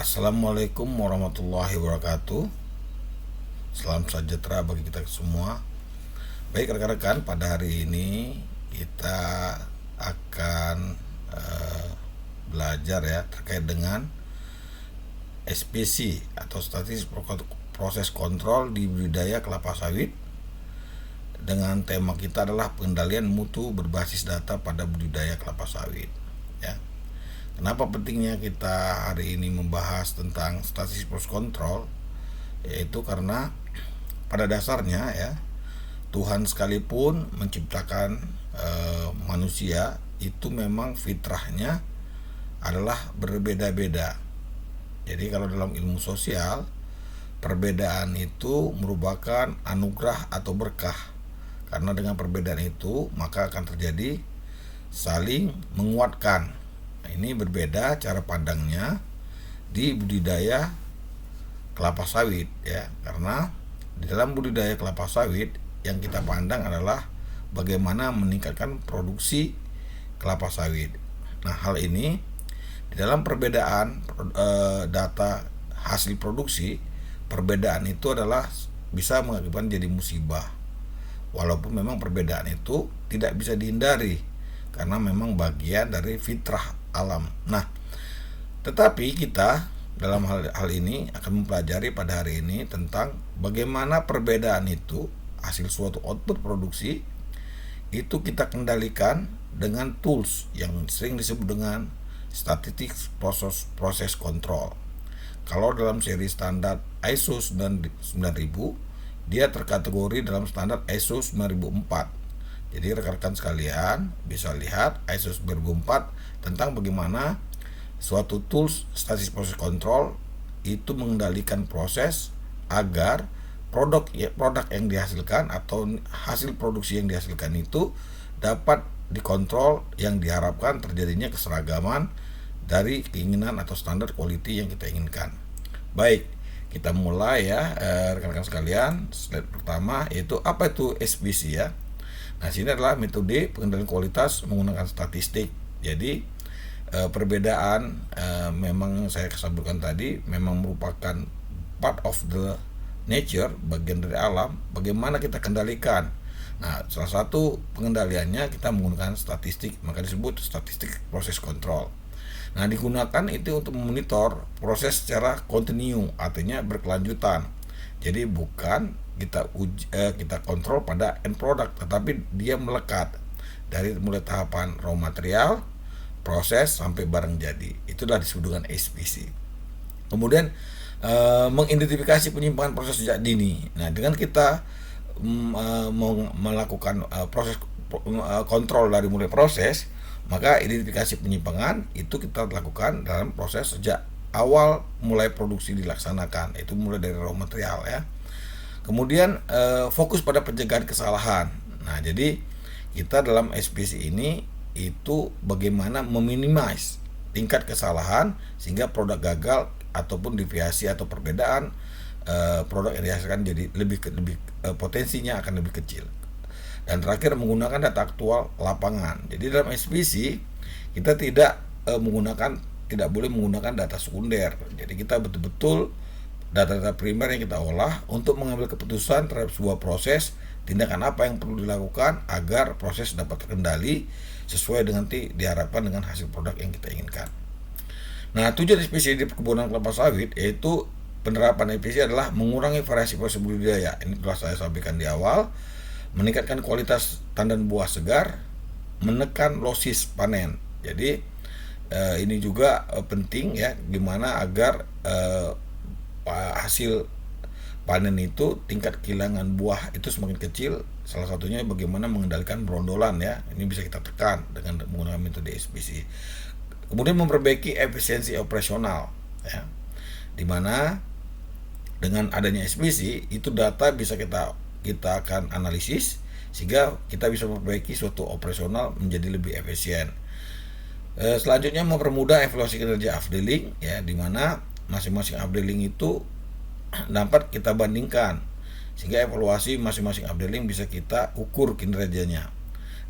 Assalamualaikum warahmatullahi wabarakatuh. Salam sejahtera bagi kita semua. Baik rekan-rekan, pada hari ini kita akan belajar ya terkait dengan SPC atau statistik proses kontrol di budidaya kelapa sawit. Dengan tema kita adalah pengendalian mutu berbasis data pada budidaya kelapa sawit. Ya. Kenapa pentingnya kita hari ini membahas tentang statistik proses kontrol? Yaitu karena pada dasarnya ya Tuhan sekalipun menciptakan manusia itu memang fitrahnya adalah berbeda-beda. Jadi kalau dalam ilmu sosial, perbedaan itu merupakan anugerah atau berkah. Karena dengan perbedaan itu maka akan terjadi saling menguatkan. Nah, ini berbeda cara pandangnya di budidaya kelapa sawit ya, karena di dalam budidaya kelapa sawit yang kita pandang adalah bagaimana meningkatkan produksi kelapa sawit. Nah, hal ini di dalam perbedaan data hasil produksi, perbedaan itu adalah bisa mengakibatkan jadi musibah. Walaupun memang perbedaan itu tidak bisa dihindari karena memang bagian dari fitrah alam. Nah, tetapi kita dalam hal ini akan mempelajari pada hari ini tentang bagaimana perbedaan itu hasil suatu output produksi itu kita kendalikan dengan tools yang sering disebut dengan statistik proses kontrol. Kalau dalam seri standar ISO 9000, dia terkategori dalam standar ISO 9004. Jadi rekan-rekan sekalian bisa lihat ISO 9004 tentang bagaimana suatu tools statistik proses kontrol itu mengendalikan proses agar produk yang dihasilkan atau hasil produksi yang dihasilkan itu dapat dikontrol, yang diharapkan terjadinya keseragaman dari keinginan atau standar quality yang kita inginkan. Baik, kita mulai ya rekan-rekan sekalian. Slide pertama yaitu apa itu SPC ya. Nah, sini adalah metode pengendalian kualitas menggunakan statistik. Jadi perbedaan memang saya sebutkan tadi memang merupakan part of the nature, bagian dari alam. Bagaimana kita kendalikan? Nah, salah satu pengendaliannya kita menggunakan statistik, maka disebut statistik proses kontrol. Nah, digunakan itu untuk memonitor proses secara kontinu, artinya berkelanjutan. Jadi bukan kita kontrol pada end product, tetapi dia melekat dari mulai tahapan raw material, proses sampai barang jadi. Itulah disebut dengan SPC. Kemudian mengidentifikasi penyimpangan proses sejak dini. Nah, dengan kita melakukan proses kontrol dari mulai proses, maka identifikasi penyimpangan itu kita lakukan dalam proses sejak awal mulai produksi dilaksanakan, itu mulai dari raw material ya. Kemudian fokus pada pencegahan kesalahan. Nah, jadi kita dalam SPC ini itu bagaimana meminimize tingkat kesalahan sehingga produk gagal ataupun deviasi atau perbedaan produk yang dihasilkan jadi lebih potensinya akan lebih kecil. Dan terakhir menggunakan data aktual lapangan. Jadi dalam SPC kita tidak boleh menggunakan data sekunder. Jadi kita betul-betul data-data primer yang kita olah untuk mengambil keputusan terhadap sebuah proses, tindakan apa yang perlu dilakukan agar proses dapat terkendali sesuai dengan diharapkan dengan hasil produk yang kita inginkan. Nah, tujuan SPC di perkebunan kelapa sawit yaitu penerapan SPC adalah mengurangi variasi proses budidaya. Ini telah saya sampaikan di awal. Meningkatkan kualitas tandan buah segar, menekan losis panen. Jadi ini juga penting ya, gimana agar hasil panen itu tingkat kehilangan buah itu semakin kecil. Salah satunya bagaimana mengendalikan berondolan ya. Ini bisa kita tekan dengan menggunakan metode SPC. Kemudian memperbaiki efisiensi operasional ya. Dimana dengan adanya SPC itu data bisa kita akan analisis sehingga kita bisa memperbaiki suatu operasional menjadi lebih efisien. Selanjutnya mempermudah evaluasi kinerja afdeling ya, di mana masing-masing afdeling itu dapat kita bandingkan sehingga evaluasi masing-masing afdeling bisa kita ukur kinerjanya.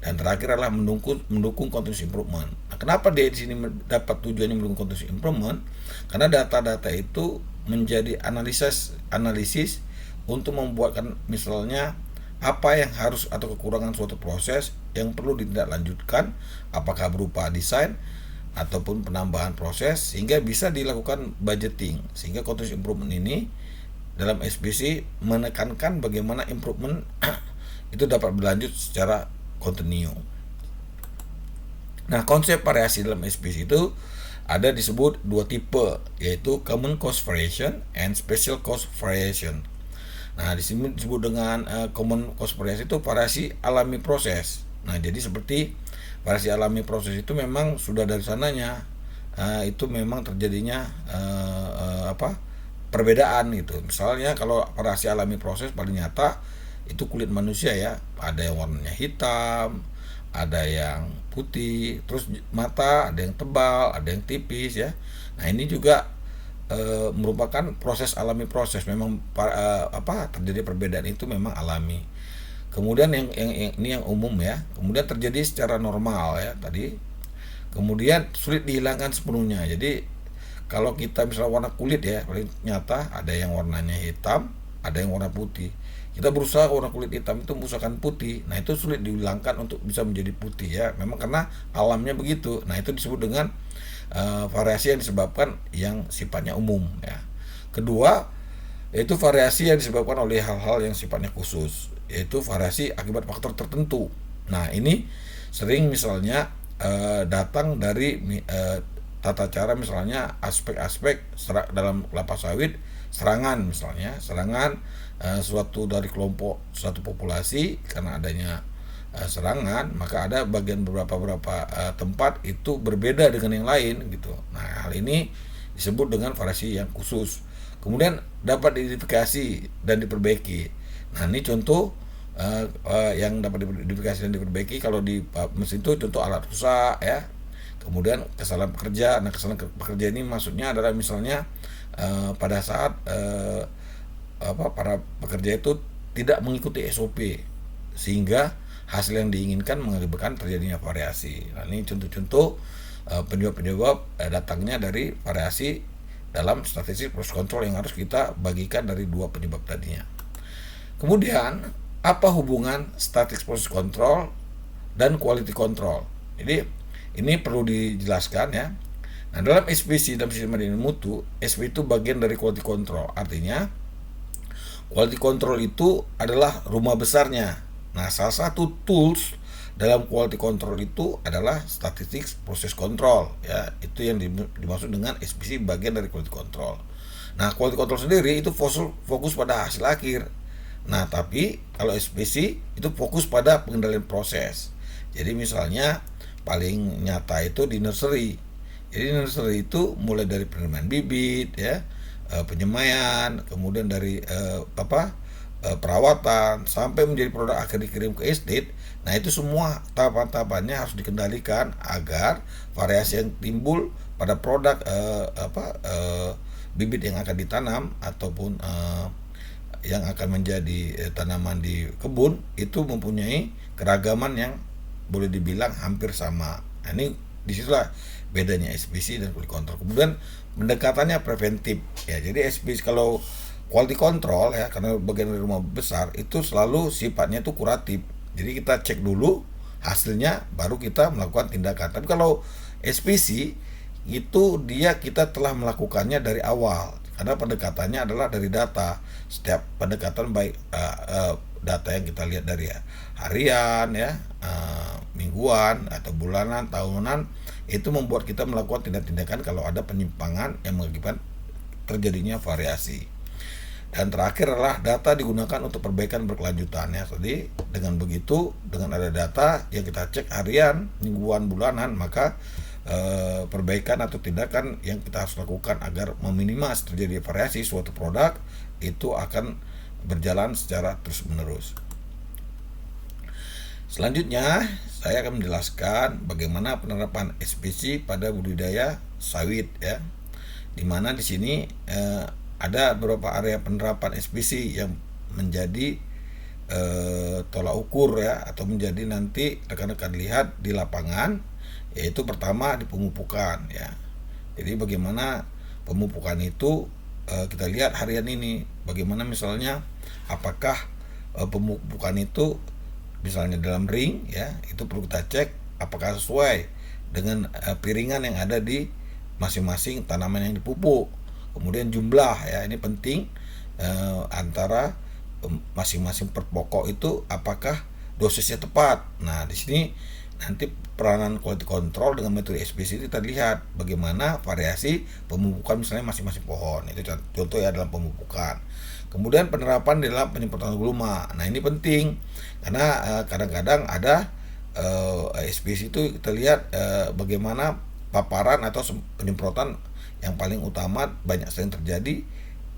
Dan terakhir adalah mendukung continuous improvement. Nah, kenapa dia di sini dapat tujuannya mendukung continuous improvement? Karena data-data itu menjadi analisis untuk membuatkan misalnya apa yang harus atau kekurangan suatu proses yang perlu ditindaklanjutkan, apakah berupa desain ataupun penambahan proses, sehingga bisa dilakukan budgeting. Sehingga continuous improvement ini dalam SPC menekankan bagaimana improvement itu dapat berlanjut secara kontinu. Nah, konsep variasi dalam SPC itu ada disebut dua tipe, yaitu common cost variation and special cost variation. Nah, di sini disebut dengan common cost variation itu variasi alami proses. Nah, jadi seperti variasi alami proses itu memang sudah dari sananya itu memang terjadinya perbedaan gitu. Misalnya kalau variasi alami proses paling nyata itu kulit manusia ya, ada yang warnanya hitam, ada yang putih, terus mata ada yang tebal, ada yang tipis ya. Nah, ini juga merupakan proses alami proses, memang terjadi perbedaan itu memang alami. Kemudian yang ini yang umum ya, kemudian terjadi secara normal ya tadi, kemudian sulit dihilangkan sepenuhnya. Jadi kalau kita misalnya warna kulit ya, paling nyata ada yang warnanya hitam, ada yang warna putih. Kita berusaha warna kulit hitam itu mengusahakan putih, nah itu sulit dihilangkan untuk bisa menjadi putih ya, memang karena alamnya begitu. Nah, itu disebut dengan variasi yang disebabkan yang sifatnya umum ya. Kedua, yaitu variasi yang disebabkan oleh hal-hal yang sifatnya khusus, yaitu variasi akibat faktor tertentu. Nah, ini sering misalnya datang dari tata cara misalnya aspek-aspek dalam kelapa sawit, serangan misalnya, suatu dari kelompok suatu populasi karena adanya serangan, maka ada beberapa tempat itu berbeda dengan yang lain gitu. Nah, hal ini disebut dengan variasi yang khusus. Kemudian dapat diidentifikasi dan diperbaiki. Nah, ini contoh yang dapat diidentifikasi dan diperbaiki kalau di mesin itu contoh alat rusak ya. Kemudian kesalahan pekerja. Nah, kesalahan pekerja ini maksudnya adalah misalnya pada saat para pekerja itu tidak mengikuti SOP sehingga hasil yang diinginkan mengakibatkan terjadinya variasi. Nah, ini contoh-contoh penyebab datangnya dari variasi dalam statistik proses kontrol yang harus kita bagikan dari dua penyebab tadinya. Kemudian, apa hubungan statistik proses kontrol dan quality control? Jadi ini perlu dijelaskan ya. Nah, dalam SPC, dalam sistem manajemen mutu, SPC itu bagian dari quality control. Artinya quality control itu adalah rumah besarnya. Nah, salah satu tools dalam quality control itu adalah statistik proses control ya. Itu yang dimaksud dengan SPC bagian dari quality control. Nah, quality control sendiri itu fokus pada hasil akhir. Nah, tapi kalau SPC itu fokus pada pengendalian proses. Jadi misalnya paling nyata itu di nursery. Jadi nursery itu mulai dari penanaman bibit ya, penyemaian, kemudian dari perawatan sampai menjadi produk akhir dikirim ke estate. Nah, itu semua tahapan-tahapannya harus dikendalikan agar variasi yang timbul pada produk bibit yang akan ditanam ataupun yang akan menjadi tanaman di kebun itu mempunyai keragaman yang boleh dibilang hampir sama. Nah, ini disitulah bedanya SPC dan quality control. Kemudian pendekatannya preventif ya. Jadi SPC kalau quality control ya, karena bagian dari rumah besar itu selalu sifatnya itu kuratif. Jadi kita cek dulu hasilnya baru kita melakukan tindakan. Tapi kalau SPC itu kita telah melakukannya dari awal karena pendekatannya adalah dari data. Setiap pendekatan baik data yang kita lihat dari harian ya, mingguan atau bulanan, tahunan, itu membuat kita melakukan tindak-tindakan kalau ada penyimpangan yang mengakibatkan terjadinya variasi. Dan terakhir adalah data digunakan untuk perbaikan berkelanjutan ya. Jadi dengan begitu, dengan ada data yang kita cek harian, mingguan, bulanan, maka perbaikan atau tindakan yang kita harus lakukan agar meminimasi terjadi variasi suatu produk itu akan berjalan secara terus-menerus. Selanjutnya, saya akan menjelaskan bagaimana penerapan SPC pada budidaya sawit ya. Di mana di sini ada beberapa area penerapan SPC yang menjadi tolak ukur ya, atau menjadi nanti rekan-rekan lihat di lapangan, yaitu pertama di pemupukan ya. Jadi bagaimana pemupukan itu kita lihat harian ini, bagaimana misalnya apakah pemupukan itu misalnya dalam ring ya, itu perlu kita cek apakah sesuai dengan piringan yang ada di masing-masing tanaman yang dipupuk. Kemudian jumlah ya, ini penting, antara masing-masing per pokok itu apakah dosisnya tepat. Nah, di sini nanti peranan quality control dengan metode SPC itu terlihat bagaimana variasi pemupukan misalnya masing-masing pohon. Itu contoh ya dalam pemupukan. Kemudian penerapan dalam penyemprotan gulma. Nah, ini penting karena kadang-kadang ada SPC itu kita lihat bagaimana paparan atau penyemprotan yang paling utama banyak sering terjadi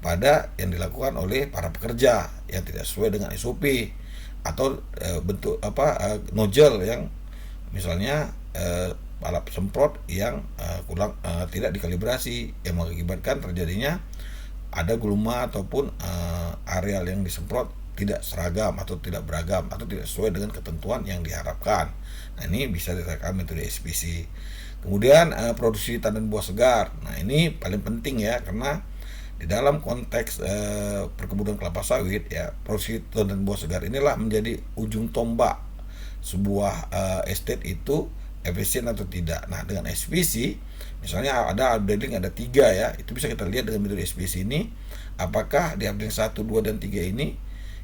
pada yang dilakukan oleh para pekerja yang tidak sesuai dengan SOP, atau bentuk nozzle yang misalnya alat semprot yang kurang tidak dikalibrasi, yang mengakibatkan terjadinya ada gulma ataupun areal yang disemprot tidak seragam atau tidak beragam atau tidak sesuai dengan ketentuan yang diharapkan. Nah, ini bisa diterapkan metode SPC. Kemudian produksi tandan buah segar. Nah, ini paling penting ya, karena di dalam konteks perkebunan kelapa sawit ya, produksi tandan buah segar inilah menjadi ujung tombak sebuah estate itu efisien atau tidak. Nah, dengan SPC misalnya ada updating ada 3 ya, itu bisa kita lihat dengan metode SPC ini apakah di updating 1, 2 dan 3 ini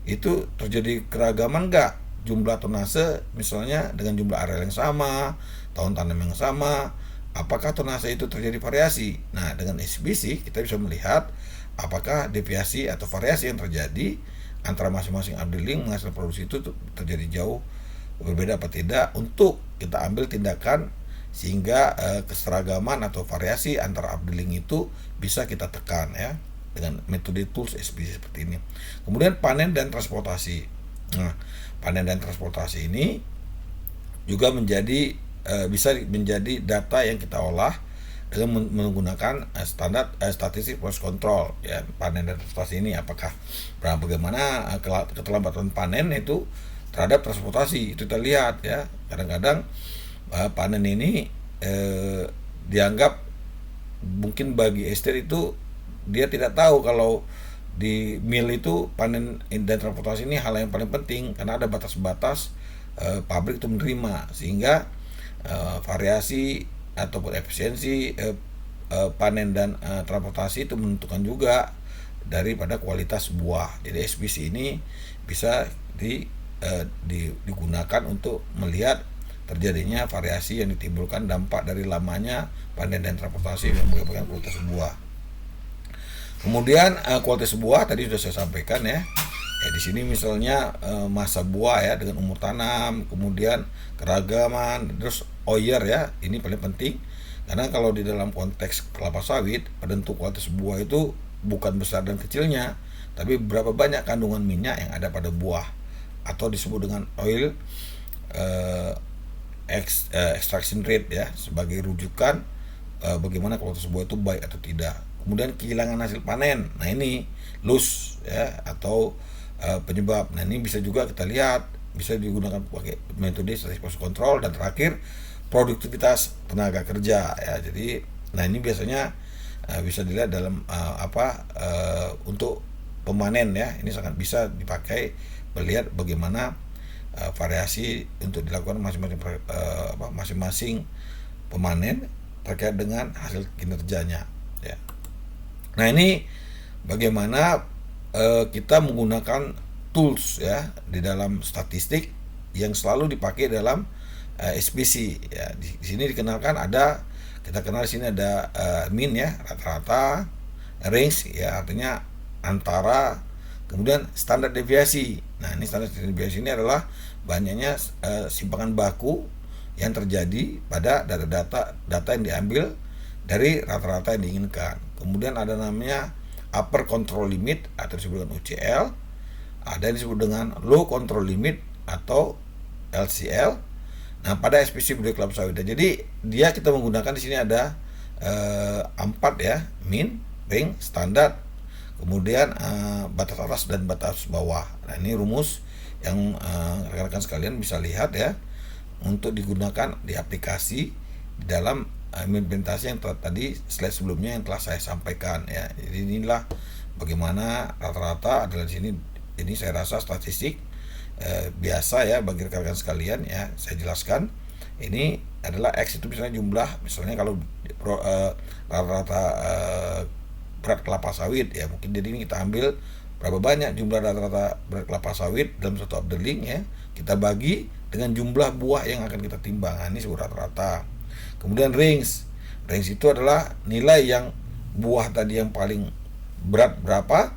itu terjadi keragaman enggak jumlah tonase, misalnya dengan jumlah areal yang sama, tahun tanam yang sama, apakah tonase itu terjadi variasi. Nah, dengan SPC kita bisa melihat apakah deviasi atau variasi yang terjadi antara masing-masing updating menghasilkan produksi itu terjadi jauh berbeda apa tidak, untuk kita ambil tindakan sehingga keseragaman atau variasi antara updating itu bisa kita tekan ya dengan metode tools SPC seperti ini. Kemudian panen dan transportasi. Nah, panen dan transportasi ini juga menjadi bisa menjadi data yang kita olah dengan menggunakan standar statistik proses kontrol ya. Panen dan transportasi ini apakah bagaimana keterlambatan panen itu terhadap transportasi, itu kita lihat ya. Kadang-kadang panen ini dianggap mungkin bagi estate itu dia tidak tahu kalau di mill itu panen dan transportasi ini hal yang paling penting, karena ada batas-batas pabrik itu menerima, sehingga variasi ataupun efisiensi panen dan transportasi itu menentukan juga daripada kualitas buah. Jadi SPC ini bisa digunakan untuk melihat terjadinya variasi yang ditimbulkan dampak dari lamanya panen dan transportasi yang menyebabkan kualitas buah. Kemudian kualitas buah tadi sudah saya sampaikan ya. Di sini misalnya masa buah ya dengan umur tanam, kemudian keragaman, terus oyer ya, ini paling penting. Karena kalau di dalam konteks kelapa sawit, penentu kualitas buah itu bukan besar dan kecilnya, tapi berapa banyak kandungan minyak yang ada pada buah, atau disebut dengan oil extraction rate ya, sebagai rujukan bagaimana kualitas buah itu baik atau tidak. Kemudian kehilangan hasil panen, nah ini loss ya, atau penyebab. Nah, ini bisa juga kita lihat, bisa digunakan pakai metode statistik proses kontrol. Dan terakhir produktivitas tenaga kerja ya. Jadi nah ini biasanya bisa dilihat dalam untuk pemanen ya, ini sangat bisa dipakai melihat bagaimana variasi untuk dilakukan masing-masing pemanen terkait dengan hasil kinerjanya ya. Nah, ini bagaimana kita menggunakan tools ya di dalam statistik yang selalu dipakai dalam SPC ya. Di sini dikenalkan ada, kita kenal di sini ada mean ya, rata-rata, range ya artinya antara, kemudian standar deviasi. Nah, ini standar deviasi ini adalah banyaknya simpangan baku yang terjadi pada data yang diambil dari rata-rata yang diinginkan. Kemudian ada namanya upper control limit atau disebut dengan UCL, ada yang disebut dengan low control limit atau LCL. Nah, pada SPC budidaya kelapa sawit, jadi dia kita menggunakan di sini ada 4 ya, min, ring, standar, kemudian batas atas dan batas bawah. Nah, ini rumus yang rekan-rekan sekalian bisa lihat ya, untuk digunakan di aplikasi di dalam implementasi yang tadi slide sebelumnya yang telah saya sampaikan ya. Jadi inilah bagaimana rata-rata adalah di sini. Ini saya rasa statistik biasa ya bagi rekan-rekan sekalian ya. Saya jelaskan ini adalah X itu misalnya jumlah, misalnya kalau rata-rata berat kelapa sawit ya, mungkin jadi ini kita ambil berapa banyak jumlah rata-rata berat kelapa sawit dalam satu updeling ya, kita bagi dengan jumlah buah yang akan kita timbang. Nah, ini sebuah rata-rata. Kemudian range itu adalah nilai yang buah tadi yang paling berat berapa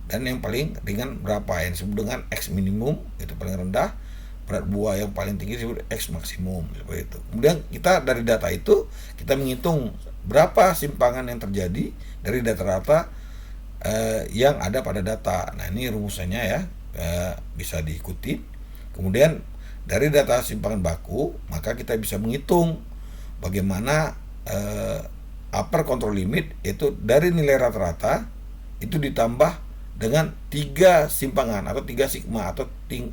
dan yang paling ringan berapa, yang disebut dengan X minimum itu paling rendah, berat buah yang paling tinggi disebut X maksimum, seperti itu. Kemudian kita dari data itu kita menghitung berapa simpangan yang terjadi dari data rata yang ada pada data. Nah, ini rumusannya ya, bisa diikuti. Kemudian dari data simpangan baku maka kita bisa menghitung bagaimana upper control limit, itu dari nilai rata-rata itu ditambah dengan 3 simpangan atau 3 sigma atau 3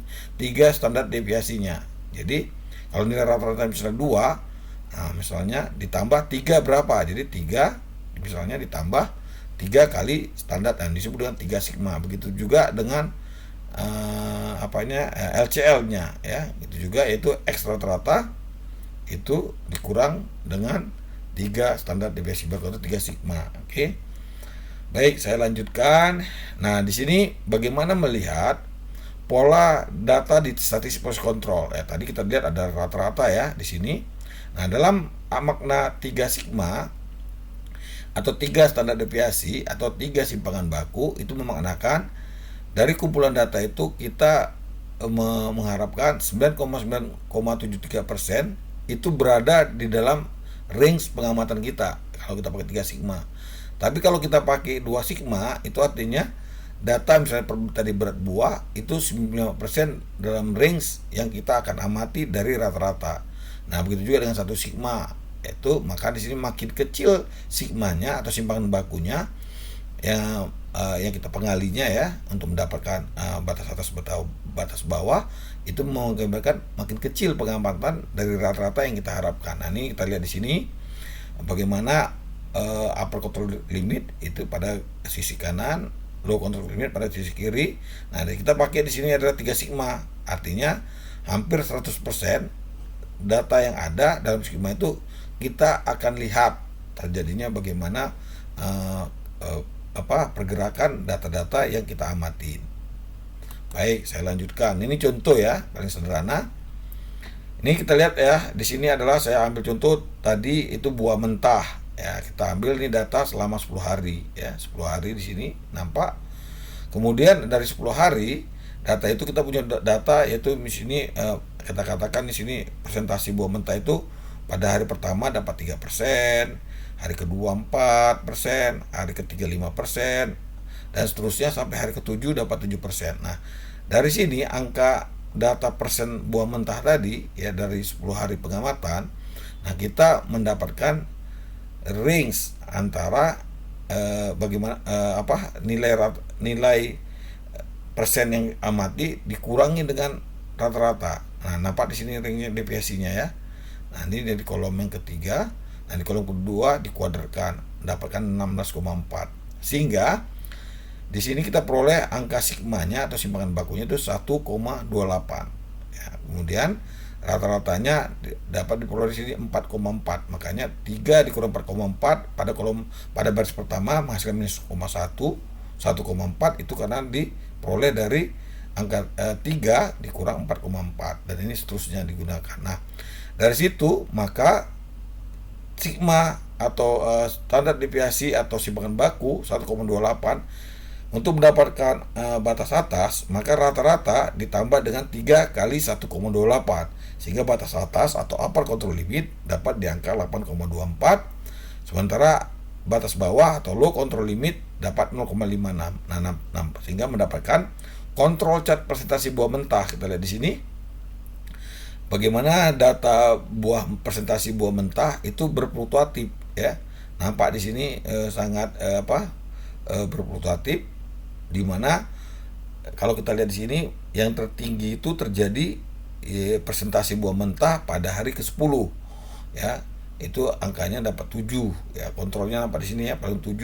standar deviasinya. Jadi kalau nilai rata-rata misalnya 2, nah misalnya ditambah 3 berapa? Jadi 3 misalnya ditambah 3 kali standar, dan disebut dengan 3 sigma. Begitu juga dengan LCL-nya ya. Itu juga, yaitu X rata-rata itu dikurang dengan 3 standar deviasi baku atau 3 sigma. Oke. Baik, saya lanjutkan. Nah, di sini bagaimana melihat pola data di statistik proses kontrol. Ya, tadi kita lihat ada rata-rata ya di sini. Nah, dalam makna 3 sigma atau 3 standar deviasi atau 3 simpangan baku itu memaknakan dari kumpulan data itu kita mengharapkan 9,9,73% itu berada di dalam range pengamatan kita kalau kita pakai 3 sigma. Tapi kalau kita pakai 2 sigma, itu artinya data misalnya tadi berat buah itu 95% dalam range yang kita akan amati dari rata-rata. Nah, begitu juga dengan 1 sigma, yaitu maka di sini makin kecil sigmanya atau simpangan bakunya yang kita pengalinya ya untuk mendapatkan batas atas batas bawah, itu menggambarkan makin kecil pengamatan dari rata-rata yang kita harapkan. Nah, ini kita lihat di sini bagaimana upper control limit itu pada sisi kanan, low control limit pada sisi kiri. Nah, kita pakai di sini adalah 3 sigma. Artinya hampir 100% data yang ada dalam sigma itu kita akan lihat terjadinya bagaimana pergerakan data-data yang kita amatin. Baik, saya lanjutkan. Ini contoh ya, paling sederhana. Ini kita lihat ya, di sini adalah saya ambil contoh tadi itu buah mentah. Ya, kita ambil ini data selama 10 hari ya, 10 hari di sini nampak. Kemudian dari 10 hari data itu kita punya data, yaitu di sini kita katakan di sini presentasi buah mentah itu pada hari pertama dapat 3%, hari kedua 4%, hari ketiga 5%, dan seterusnya sampai hari ke-7 dapat 7%. Nah, dari sini angka data persen buah mentah tadi ya dari 10 hari pengamatan, nah kita mendapatkan range antara bagaimana nilai persen yang amati dikurangi dengan rata-rata. Nah, nampak di sini range deviasinya ya. Nah, ini dari kolom yang ketiga, dan di kolom kedua dikuadratkan mendapatkan 16,4. Sehingga di sini kita peroleh angka sigmanya atau simpangan bakunya itu 1,28. Ya, kemudian rata-ratanya dapat diperoleh di sini 4,4. Makanya 3 dikurang 4,4 pada baris pertama menghasilkan minus 1,1. 1,4 itu karena diperoleh dari angka 3 dikurang 4,4, dan ini seterusnya digunakan. Nah, dari situ maka sigma atau standar deviasi atau simpangan baku 1,28 untuk mendapatkan batas atas, maka rata-rata ditambah dengan 3 kali 1,28 sehingga batas atas atau upper control limit dapat di angka 8,24, sementara batas bawah atau low control limit dapat 0,56. Sehingga mendapatkan control chart presentasi buah mentah. Kita lihat di sini bagaimana data presentasi buah mentah itu berfluktuatif ya. Nampak di sini sangat berfluktuatif, di mana kalau kita lihat di sini yang tertinggi itu terjadi presentasi buah mentah pada hari ke-10 ya. Itu angkanya dapat 7 ya, kontrolnya dapat di sini ya, paling 7.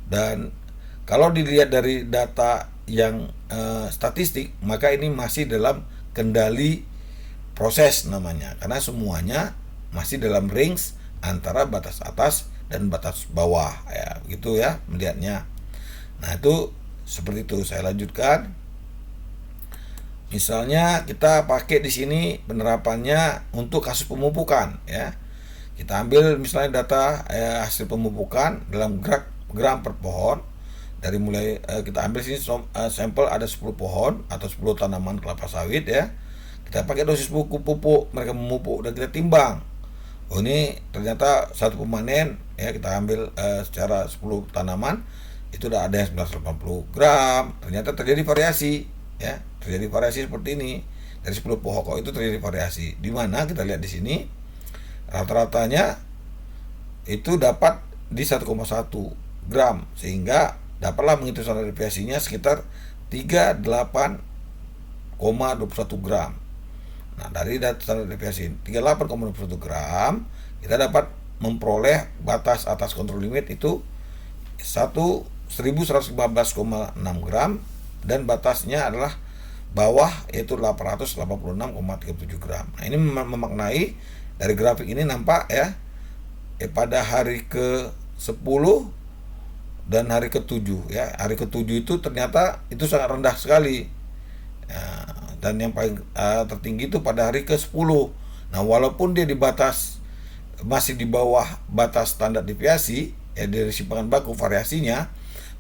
Dan kalau dilihat dari data yang statistik, maka ini masih dalam kendali proses namanya, karena semuanya masih dalam range antara batas atas dan batas bawah ya, gitu ya melihatnya. Nah, itu seperti itu. Saya lanjutkan. Misalnya kita pakai di sini penerapannya untuk kasus pemupukan ya. Kita ambil misalnya data hasil pemupukan dalam gram per pohon. Dari mulai kita ambil sini sampel ada 10 pohon atau 10 tanaman kelapa sawit ya. Kita pakai dosis pupuk, mereka memupuk dan kita timbang. Oh, ini ternyata satu pemanen ya, kita ambil secara 10 tanaman itu udah ada yang 980 gram. Ternyata terjadi variasi ya, terjadi variasi seperti ini. Dari 10 pokok itu terjadi variasi. Di mana kita lihat di sini rata-ratanya itu dapat di 1,1 gram, sehingga dapatlah menghitung standar deviasinya sekitar 38,21 gram. Nah, dari data standar deviasi 38,21 gram, kita dapat memperoleh batas atas kontrol limit itu 1115,6 gram, dan batasnya adalah bawah yaitu 886,37 gram. Nah, ini memaknai dari grafik ini nampak ya, pada hari ke-10 dan hari ke-7 ya. Hari ke-7 itu ternyata itu sangat rendah sekali. Ya, dan yang paling tertinggi itu pada hari ke-10. Nah, walaupun dia di batas, masih di bawah batas standar deviasi ya dari simpangan baku variasinya,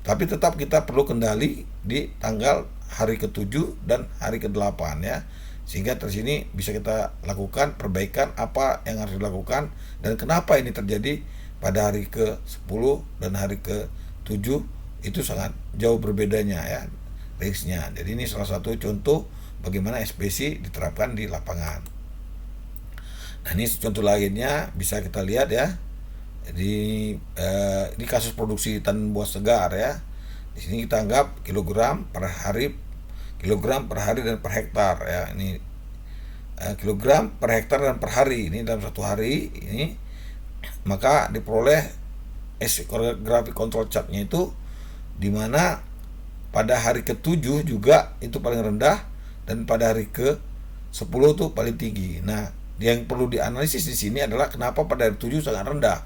tapi tetap kita perlu kendali di tanggal hari ke-7 dan hari ke-8 ya. Sehingga dari sini bisa kita lakukan perbaikan apa yang harus dilakukan dan kenapa ini terjadi pada hari ke-10 dan hari ke-7 itu sangat jauh berbedanya ya range-nya. Jadi ini salah satu contoh bagaimana SPC diterapkan di lapangan. Nah, ini contoh lainnya bisa kita lihat ya. Di kasus produksi tanaman buah segar ya. Di sini kita anggap kilogram per hari dan per hektar ya. Ini kilogram per hektar dan per hari. Ini dalam satu hari ini, maka diperoleh grafik control chartnya itu di mana pada hari ke-7 juga itu paling rendah dan pada hari ke-10 itu paling tinggi. Nah, yang perlu dianalisis di sini adalah kenapa pada hari 7 sangat rendah.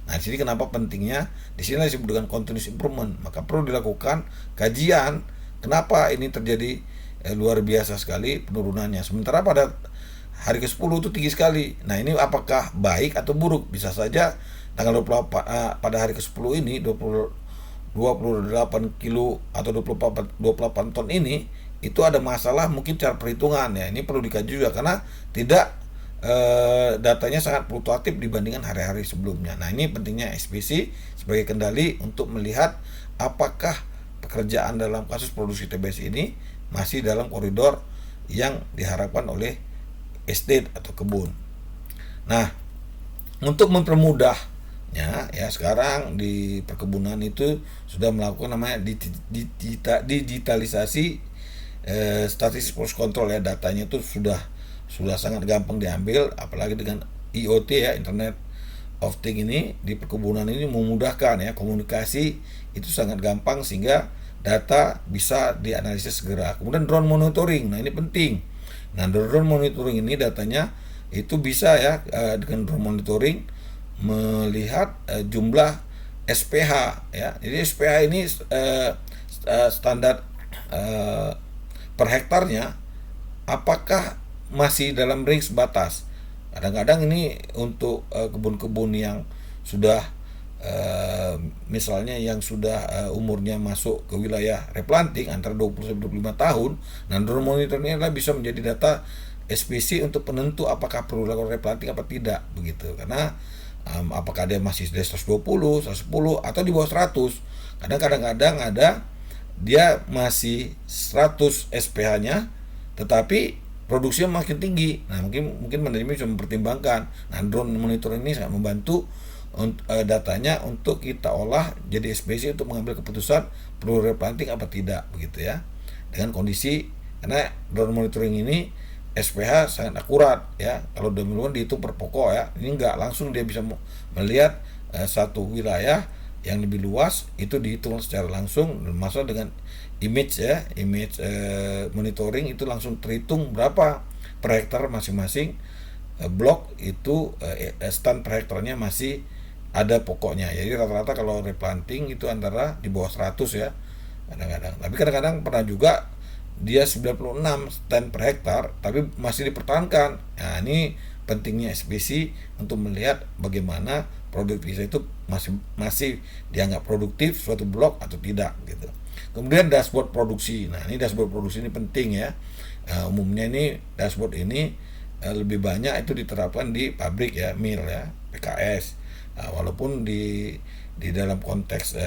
Nah, di sini kenapa pentingnya di sini disebut dengan continuous improvement. Maka perlu dilakukan kajian kenapa ini terjadi luar biasa sekali penurunannya. Sementara pada hari ke-10 itu tinggi sekali. Nah, ini apakah baik atau buruk? Bisa saja tanggal 28 pada hari ke-10 ini 28 kilo atau 28 ton ini itu ada masalah mungkin cara perhitungan ya. Ini perlu dikaji juga karena tidak datanya sangat fluktuatif dibandingkan hari-hari sebelumnya. Nah, ini pentingnya SPC sebagai kendali untuk melihat apakah pekerjaan dalam kasus produksi TBS ini masih dalam koridor yang diharapkan oleh estate atau kebun. Nah, untuk mempermudahnya ya, sekarang di perkebunan itu sudah melakukan namanya digitalisasi statistik proses kontrol ya. Datanya itu sudah sangat gampang diambil, apalagi dengan IoT ya, Internet of Things ini di perkebunan ini memudahkan ya, komunikasi itu sangat gampang sehingga data bisa dianalisis segera. Kemudian drone monitoring, nah ini penting. Nah, drone monitoring ini datanya itu bisa ya, dengan drone monitoring melihat jumlah SPH ya. Jadi SPH ini standar per hektarnya apakah masih dalam range batas. Kadang-kadang ini untuk kebun-kebun yang sudah misalnya yang sudah umurnya masuk ke wilayah replanting antara 20-25 tahun, nah drone monitor ini adalah bisa menjadi data SPC untuk penentu apakah perlu dilakukan replanting apa tidak begitu. Karena apakah dia masih di 120, 110 atau di bawah 100. Kadang-kadang ada dia masih 100 SPH-nya tetapi produksinya makin tinggi. Nah, mungkin manajemen bisa mempertimbangkan. Nah, drone monitor ini sangat membantu datanya untuk kita olah jadi SPC untuk mengambil keputusan perlu replanting apa tidak begitu ya. dengan kondisi, karena drone monitoring ini SPH sangat akurat ya. Kalau demikian dihitung per pokok ya. Ini enggak, langsung dia bisa melihat satu wilayah yang lebih luas itu dihitung secara langsung, masalah dengan image ya, image monitoring itu langsung terhitung berapa per hektar masing-masing blok itu, stand per hektarnya masih ada pokoknya. Jadi rata-rata kalau replanting itu antara di bawah 100 ya kadang-kadang. Tapi kadang-kadang pernah juga dia 96 stand per hektar tapi masih dipertahankan. Nah, ini pentingnya SPC untuk melihat bagaimana produktivitas itu masih dianggap produktif suatu blok atau tidak gitu. Kemudian dashboard produksi. Nah, ini dashboard produksi ini penting ya. Umumnya ini dashboard ini lebih banyak itu diterapkan di pabrik ya, mill ya, PKS. Walaupun di dalam konteks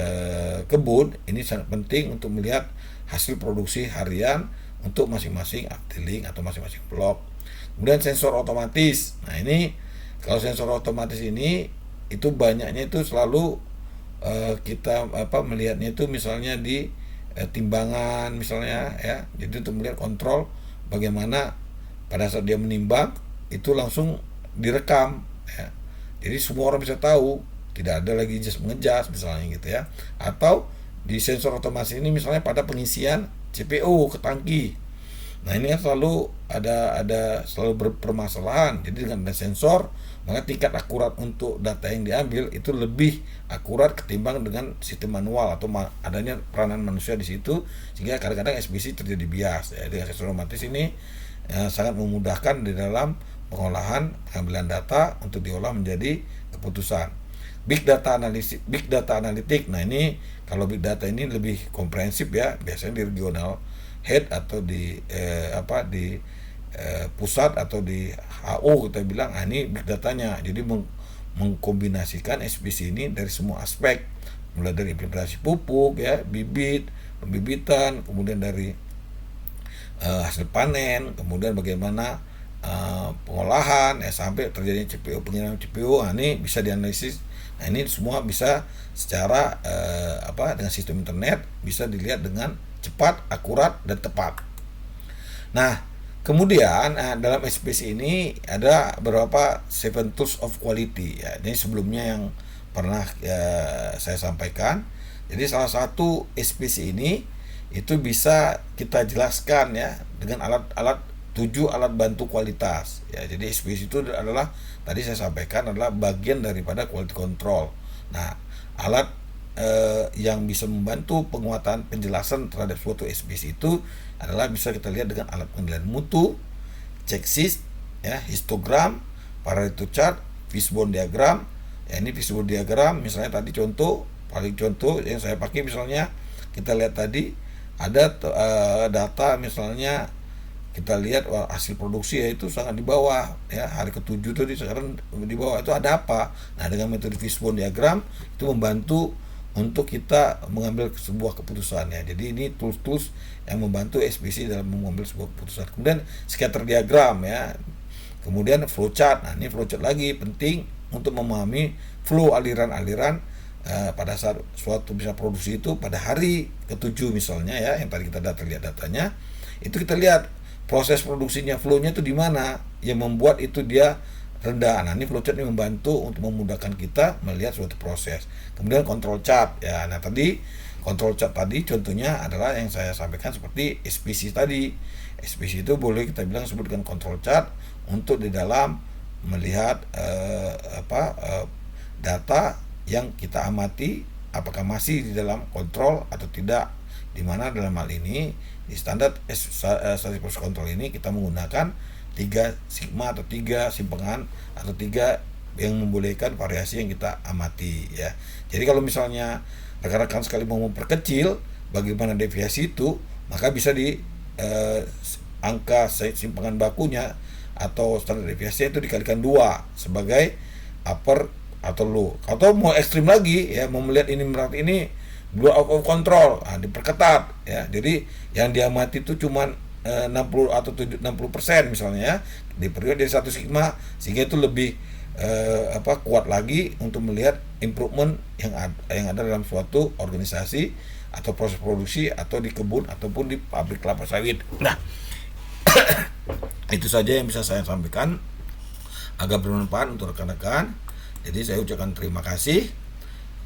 kebun ini sangat penting untuk melihat hasil produksi harian untuk masing-masing uptilling atau masing-masing blok. Kemudian sensor otomatis. Nah, ini kalau sensor otomatis ini itu banyaknya itu selalu kita melihatnya itu misalnya di timbangan misalnya ya. Jadi untuk melihat kontrol bagaimana pada saat dia menimbang itu langsung direkam ya. Jadi semua orang bisa tahu, tidak ada lagi just mengejas misalnya gitu ya. Atau di sensor otomatis ini misalnya pada pengisian CPO ke tangki. Nah, ini kan selalu ada selalu berpermasalahan. Jadi dengan ada sensor, maka tingkat akurat untuk data yang diambil itu lebih akurat ketimbang dengan sistem manual atau adanya peranan manusia di situ, sehingga kadang-kadang SPC terjadi bias. Ya, dengan sensor otomatis ini sangat memudahkan di dalam pengolahan pengambilan data untuk diolah menjadi keputusan. Big data analitik. Nah, ini kalau big data ini lebih komprehensif ya, biasanya di regional head atau di pusat atau di HO kita bilang, ini big datanya. Jadi mengkombinasikan SPC ini dari semua aspek, mulai dari implementasi pupuk ya, bibit, pembibitan, kemudian dari hasil panen, kemudian bagaimana pengolahan ya, sampai terjadinya CPO, pengiriman CPO. Nah, ini bisa dianalisis. Nah, ini semua bisa secara dengan sistem internet bisa dilihat dengan cepat, akurat, dan tepat. Nah, kemudian dalam SPC ini ada beberapa 7 tools of quality ya. Ini sebelumnya yang pernah saya sampaikan. Jadi salah satu SPC ini itu bisa kita jelaskan ya dengan alat 7 alat bantu kualitas ya. Jadi SPC itu adalah tadi saya sampaikan adalah bagian daripada quality control. Nah, alat yang bisa membantu penguatan penjelasan terhadap suatu SPC itu adalah bisa kita lihat dengan alat penilaian mutu, checklist ya, histogram, Pareto chart, fishbone diagram. Ya, ini fishbone diagram misalnya tadi paling contoh yang saya pakai misalnya kita lihat tadi ada data misalnya kita lihat hasil produksi ya itu sangat di bawah ya, hari ke-7 tuh sekarang di bawah, itu ada apa? Nah, dengan metode fishbone diagram itu membantu untuk kita mengambil sebuah keputusan ya. Jadi ini tools-tools yang membantu SPC dalam mengambil sebuah keputusan. Kemudian scatter diagram ya. Kemudian flowchart. Nah, ini flowchart lagi penting untuk memahami flow aliran-aliran pada saat suatu bisa produksi itu pada hari ke-7 misalnya ya, yang tadi kita lihat datanya, itu kita lihat proses produksinya, flow-nya itu di mana yang membuat itu dia rendah. Nah, ini flowchart ini membantu untuk memudahkan kita melihat suatu proses. Kemudian control chart ya. Nah, tadi control chart tadi contohnya adalah yang saya sampaikan seperti SPC tadi. SPC itu boleh kita bilang sebut dengan control chart untuk di dalam melihat data yang kita amati apakah masih di dalam kontrol atau tidak. Di mana dalam hal ini di standar static process control ini kita menggunakan 3 sigma atau 3 simpangan atau 3 yang membolehkan variasi yang kita amati ya. Jadi kalau misalnya rekan-rekan sekali mau memperkecil bagaimana deviasi itu, maka bisa di angka simpangan bakunya atau standar deviasi itu dikalikan 2 sebagai upper atau low. Atau mau ekstrim lagi ya, mau melihat ini berarti ini blow out of control, diperketat ya. Jadi yang diamati itu cuman 60 atau 60% misalnya ya, diperluas dari 1 sigma sehingga itu lebih kuat lagi untuk melihat improvement yang ada dalam suatu organisasi atau proses produksi atau di kebun ataupun di pabrik kelapa sawit. Nah, itu saja yang bisa saya sampaikan, agak bermanfaat untuk rekan-rekan. Jadi saya ucapkan terima kasih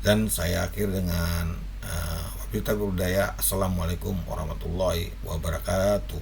dan saya akhir dengan wabillahi taufiq wal hidayah. Assalamualaikum warahmatullahi wabarakatuh.